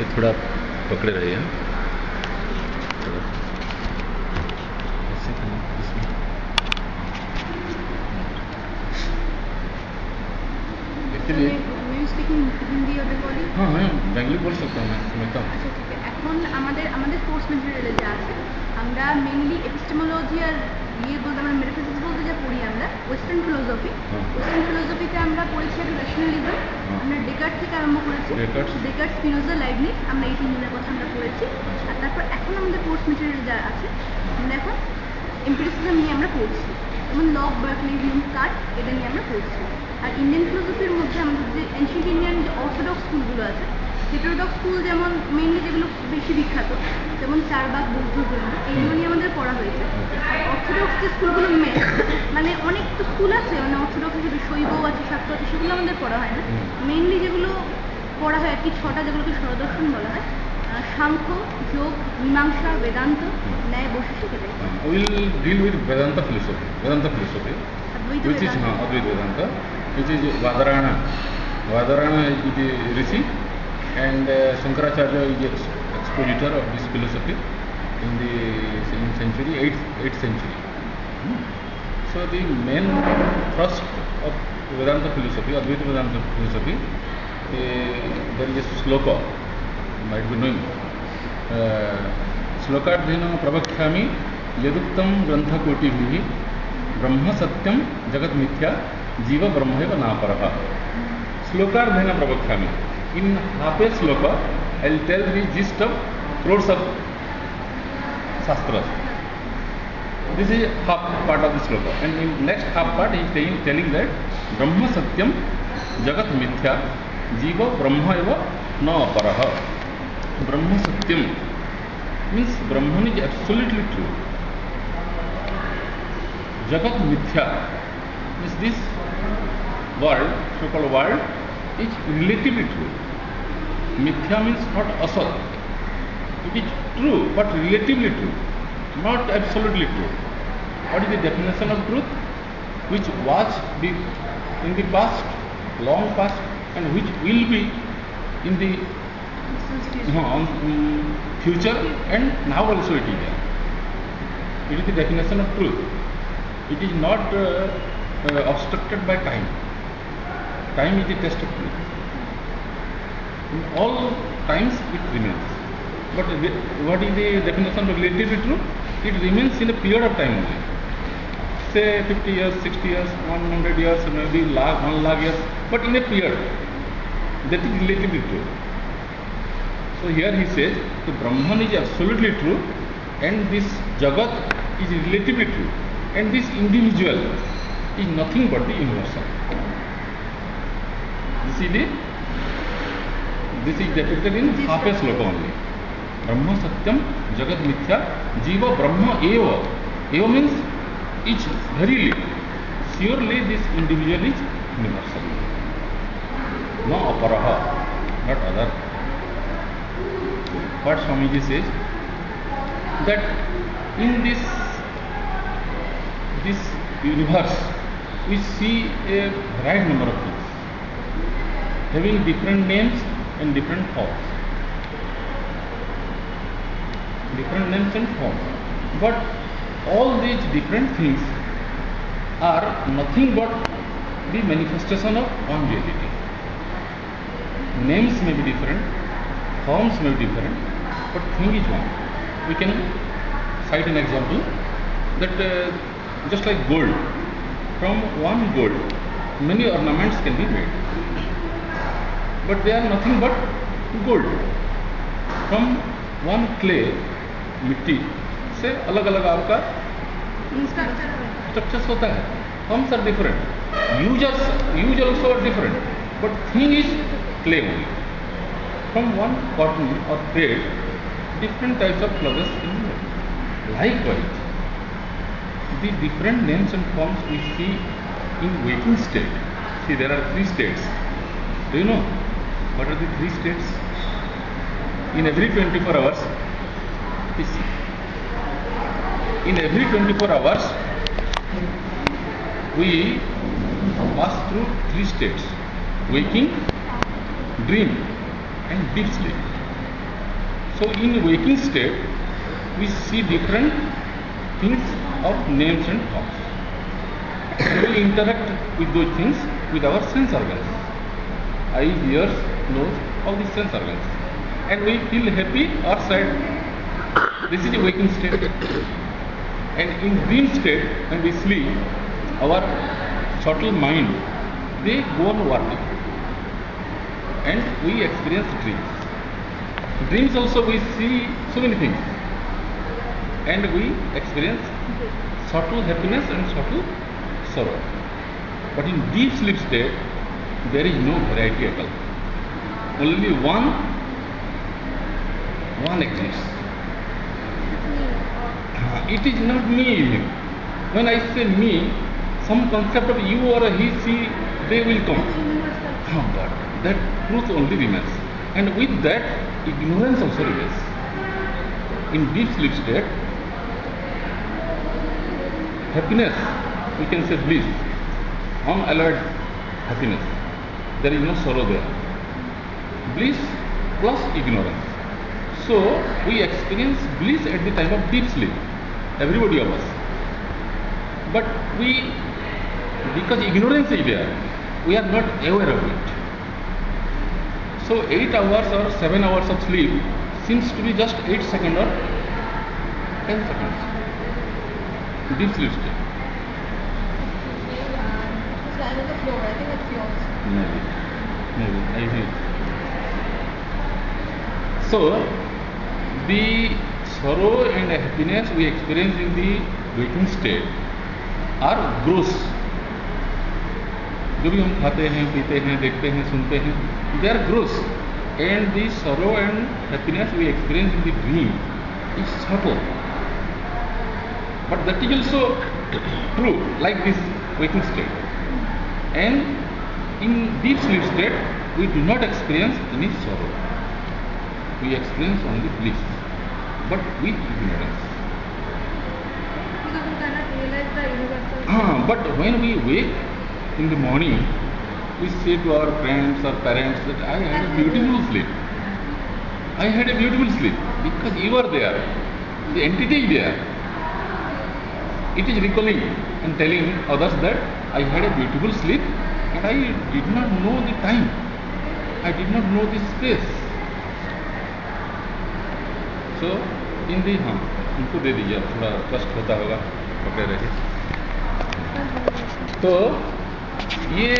से थोड़ा पकड़े रहिए। एक्चुअली हिंदी और बेंगली। हाँ मैं बेंगली बोल सकता हूँ, मैं समझता हूँ। আচ্ছা ঠিক আছে। এখন আমাদের কোর্স ম্যাটেরিয়ালে যা আছে আমরা মেইনলি এপিস্টেমোলজি আর বলতে আমরা মেটাফিজিক্স বলতে যা পড়ি আমরা ওয়েস্টার্ন ফিলোসফিতে আমরা পড়েছি একটা রেশনালিজম, আমরা ডেকার্ট থেকে আরম্ভ করেছি। ডেকার্ট, স্পিনোজা, লাইবনিজ, আমরা এই তিনজনের কথা আমরা পড়েছি। আর তারপর এখন আমাদের কোর্স ম্যাটেরিয়াল যা আছে আমরা এখন এমপিরিসিজম নিয়ে আমরা পড়ছি, যেমন লক, বার্কলি, হিউম, কার্ট, এটা নিয়ে আমরা পড়ছি। আর ইন্ডিয়ান ফিলোসফির মধ্যে আমাদের যে এনশিয়েন্ট ইন্ডিয়ান যে অর্থোডক্স স্কুলগুলো আছে, হেটেরোডক্স স্কুল যেমন মেইনলি যেগুলো বেশি বিখ্যাত, যেমন চারবাক, বৌদ্ধ ধর্ম, এইগুলো নিয়ে আমাদের পড়া হয়েছে। আর অর্থোডক্স যে স্কুলগুলো মানে অনেক তো স্কুল আছে, মানে অর্থোডক্স হিসেবে শৈবও আছে, শাক্ত আছে, সেগুলো আমাদের পড়া হয় না। মেইনলি যেগুলো পড়া হয় আর কি ছটা, যেগুলোকে ষড়দর্শন বলা হয়: সাংখ্য, যোগ, মীমাংসা, বেদান্ত, ন্যায়, Vaisheshika. We'll deal with Vedanta philosophy, which is Advaita Vedanta, which is Vadarayana. Vadarayana is the rishi, and Shankaracharya is the expositor of this philosophy in the 7th century, 8th century. So the main thrust of Vedanta philosophy, Advaita Vedanta philosophy, there is a sloka, you might be knowing. श्लोकार्धेन प्रवक्ष्यामि यदुक्तं ग्रंथकोटिभिः ब्रह्म सत्यं जगत मिथ्या जीव ब्रह्मैव नापरः. श्लोकार्धेन प्रवक्ष्यामि. In half a sloka, I will tell the gist of crores of shastras. This is half part of the sloka, and in next half part he is telling that Brahma Satyam Jagat Mithya Jiva Brahma eva na aparaha. Brahma Satyam means Brahman is absolutely true. Jagat Mithya means this world, so-called world, is relatively true. Mithya means not asat. It is true, but relatively true, not absolutely true. What is the definition of truth? Which was in the past, long past, and which will be in the future, and now also it is there. It is the definition of truth. It is not obstructed by time. Time is the test of truth. In all times it remains. But what is the definition of relatively true? It remains in a period of time only. Say 50 years, 60 years, 100 years, maybe 1 lakh years, but in a period. That is relatively true. So here he says the Brahman is absolutely true, and this Jagat is relatively true, and this individual is nothing but the universal. This is depicted in half a sloka only. Brahma Satyam Jagat Mithya Jiva Brahma Eva. Eva means each, verily, surely this individual is universal. No aparaha, not other. What Swamiji says, that in this universe we see a varied number of things having different names and different forms. But all these different things are nothing but the manifestation of one reality. Names may be different, forms may be different, but thing is one. We can cite an example that just like gold, from one gold many ornaments can be made, but they are nothing but gold. From one clay, मिट्टी से अलग अलग आपका structures होता है. Forms are different, use also are different, but thing is clay only. From one cotton or thread, different types of clothes can be made. Likewise, the different names and forms we see in waking state. See, there are 3 states. Do you know what are the 3 states? In every 24 hours, in every 24 hours, we pass through 3 states: waking, dream, and deep sleep. So in waking state, we see different things of names and thoughts. We interact with those things with our sense organs. Eyes, ears, nose, all these sense organs. And we feel happy or sad. This is the waking state. And in dream state, when we sleep, our subtle mind, they go on working. And we experience dreams. Dreams also we see so many things. And we experience subtle happiness and subtle sorrow. But in deep sleep state, there is no variety at all. Only one exists. It is not me even. When I say me, some concept of you or he, she, they will come. But that truth only remains. And with that, ignorance also remains. In deep sleep state, happiness, we can say bliss, unalloyed happiness. There is no sorrow there. Bliss plus ignorance. So we experience bliss at the time of deep sleep, everybody of us. But because ignorance is there, we are not aware of it. So 8 hours or 7 hours of sleep seems to be just 8 seconds or 10 seconds. Deep sleep state. Stand on the floor. I think it's yours. Maybe. I think. So, the sorrow and happiness we experience in the waking state are gross. जो भी हम खाते हैं, पीते हैं, देखते हैं, सुनते हैं, they are gross. And the sorrow and happiness we experience in the dream is subtle. But that is also true, like this waking state. And in deep sleep state, we do not experience any sorrow. We experience only bliss, but with ignorance. Because we cannot realize the universal. But when we wake in the morning, we say to our friends or parents that I had a beautiful sleep. I had a beautiful sleep because you are there. The entity is there. It is recalling and telling others that I had a beautiful sleep and I did not know the time. I did not know the space. So, in the उनको दे दीजिए, थोड़ा कष्ट होता होगा, पकड़े रहे। तो ये